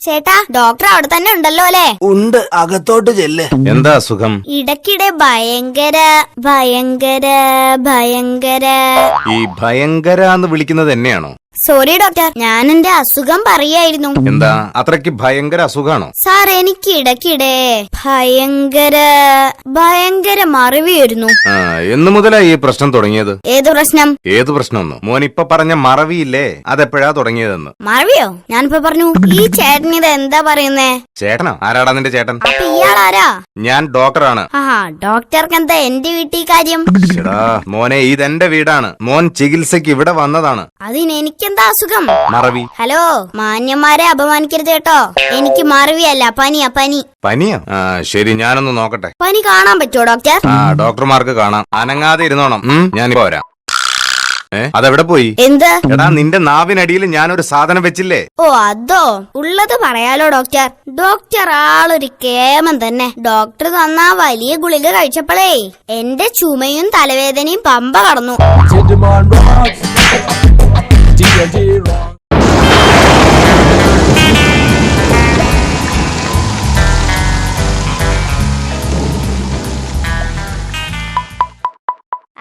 ചേട്ടാ, ഡോക്ടർ അവിടെ തന്നെ ഉണ്ടല്ലോ അല്ലേ? ഉണ്ട്, അകത്തോട്ട് ചെല്ല്. എന്താ അസുഖം? ഇടയ്ക്കിടെ ഭയങ്കര ഈ ഭയങ്കര എന്ന് വിളിക്കുന്നത് എന്നെയാണോ? സോറി ഡോക്ടർ, ഞാൻ എന്റെ അസുഖം പറയായിരുന്നു. എന്താ അത്രയ്ക്ക് ഭയങ്കര അസുഖാണോ? സാർ, എനിക്ക് ഇടയ്ക്കിടെ ഭയങ്കര മറവി വരുന്നു. എന്ന് മുതലാ ഈ പ്രശ്നം തുടങ്ങിയത്? ഏത് പ്രശ്നം? ഏത് പ്രശ്നം? മോൻ ഇപ്പൊ പറഞ്ഞ മറവിയില്ലേ, അതെപ്പോഴാ തുടങ്ങിയതെന്ന്? മറവിയോ? ഞാനിപ്പോ പറഞ്ഞു. ഈ ചേട്ടൻ ഇത് എന്താ പറയുന്നേ? ചേട്ടനോ? ആരാടാ നിന്റെ ചേട്ടൻ? അപ്പൊ ഇയാളാരാ? ഞാൻ ഡോക്ടറാണ്. ഡോക്ടർക്ക് എന്താ എന്റെ വീട്ടിൽ കാര്യം? മോനെ, ഇതെന്റെ വീടാണ്. മോൻ ചികിത്സക്ക് ഇവിടെ വന്നതാണ്. അതിനെനിക്കെന്താ അസുഖം? മറവി. ഹലോ, മാന്യന്മാരെ അപമാനിക്കരുത് കേട്ടോ. എനിക്ക് മറവിയല്ല, പനിയാ. പനിയോ? ശരി, ഞാനൊന്ന് നോക്കട്ടെ. പനി കാണാൻ പറ്റുമോ ഡോക്ടർ? ഡോക്ടർമാർക്ക് കാണാം. അനങ്ങാതെ ഇരുന്നോണം. ഞാനിപ്പോ വരാം. അതെവിടെ പോയി? എന്ത്? എടാ, നിന്റെ നാവിനടിയിൽ ഞാനൊരു സാധനം വെച്ചില്ലേ? ഓ, അതോ? ഉള്ളത് പറയാലോ ഡോക്ടർ. ഡോക്ടർ ആളൊരു കേമൻ തന്നെ. ഡോക്ടർ തന്ന വലിയ ഗുളിക കഴിച്ചപ്പോഴേ എന്റെ ചുമയും തലവേദനയും പമ്പ കടന്നു.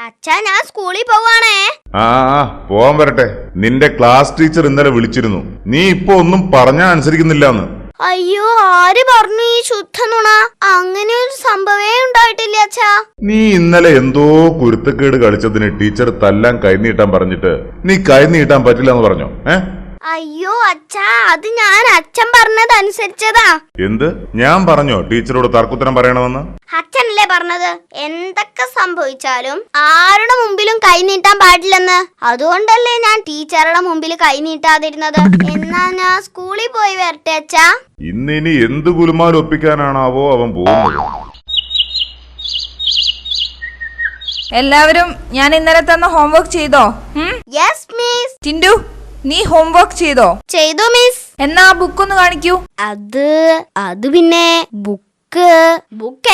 അച്ഛാ, ഞാൻ സ്കൂളിൽ പോവാണേ. പോവാൻ വരട്ടെ. നിന്റെ ക്ലാസ് ടീച്ചർ ഇന്നലെ വിളിച്ചിരുന്നു. നീ ഇപ്പൊ ഒന്നും പറഞ്ഞാ അനുസരിക്കുന്നില്ലാന്ന്. അയ്യോ, ആര് പറഞ്ഞു ഈ ശുദ്ധ നുണ? അങ്ങനെ ഒരു സംഭവേ ഉണ്ടായിട്ടില്ല അച്ഛാ. നീ ഇന്നലെ എന്തോ കുരുത്തക്കേട് കളിച്ചതിന് ടീച്ചർ തല്ലാൻ കൈനീട്ടാൻ പറഞ്ഞിട്ട് നീ കൈനീട്ടാൻ പറ്റില്ലെന്ന് പറഞ്ഞോ? അയ്യോ അച്ഛാ, അത് ഞാൻ അച്ഛൻ പറഞ്ഞത് അനുസരിച്ചതാ. എന്ത്? ഞാൻ പറഞ്ഞോ ടീച്ചറോട് തർക്കുത്തരം പറയണമെന്ന്? അച്ഛനല്ലേ പറഞ്ഞത് എന്തൊക്കെ സംഭവിച്ചാലും ആരുടെ മുമ്പിലും കൈ നീട്ടാൻ പാടില്ലെന്ന്. അതുകൊണ്ടല്ലേ ഞാൻ ടീച്ചറുടെ മുമ്പിൽ കൈ നീട്ടാതിരുന്നത്. എന്നാ ഞാൻ സ്കൂളിൽ പോയി വരട്ടെ അച്ഛാ. ഇന്നിനി എന്ത് ഗുലുമാൽ ഒപ്പിക്കാനാണാവോ അവൻ പോകുന്നത്. എല്ലാവരും ഞാൻ ഇന്നലെ തന്ന ഹോംവർക്ക് ചെയ്തോ? Yes miss. ടിൻഡു, നീ ഹോംവർക്ക് ചെയ്തോ? ചെയ്തു മിസ്. എന്നാ ആ ബുക്ക് ഒന്ന് കാണിക്കൂ. അത് പിന്നെ ബുക്ക്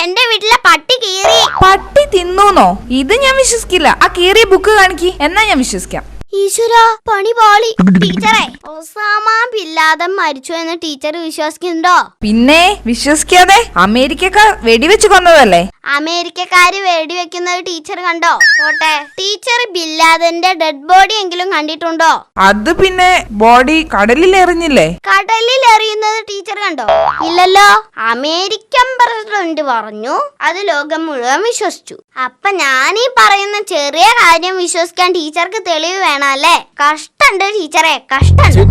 എന്റെ വീട്ടിലെ പട്ടി കീറി. പട്ടി തിന്നൂന്നോ? ഇത് ഞാൻ വിശ്വസിക്കില്ല. ആ കീറിയ ബുക്ക് കാണിക്കി, എന്നാ ഞാൻ വിശ്വസിക്കാം. ഈശ്വരാ, പണി പാളി. ടീച്ചറെ, ഒസാമ ബിൻ ലാദൻ മരിച്ചു എന്ന് ടീച്ചർ വിശ്വസിക്കുന്നുണ്ടോ? പിന്നെ വിശ്വസിക്കാതെ? അമേരിക്കക്കാർ വെടിവെച്ച് കൊന്നതല്ലേ? അമേരിക്കക്കാര് വെടിവെക്കുന്നത് ടീച്ചർ കണ്ടോ? പോട്ടെ, ടീച്ചർ ബിൻ ലാദന്റെ ഡെഡ് ബോഡി എങ്കിലും കണ്ടിട്ടുണ്ടോ? അത് പിന്നെ ബോഡി കടലിൽ എറിഞ്ഞില്ലേ? കടലിൽ എറിയുന്നത് ടീച്ചർ കണ്ടോ? ഇല്ലല്ലോ. അമേരിക്കൻ പ്രസിഡന്റ് പറഞ്ഞു, അത് ലോകം മുഴുവൻ വിശ്വസിച്ചു. അപ്പൊ ഞാനീ പറയുന്ന ചെറിയ കാര്യം വിശ്വസിക്കാൻ ടീച്ചർക്ക് തെളിവ് വേണം അല്ലേ? കഷ്ടണ്ട് ടീച്ചറെ, കഷ്ടണ്ട്.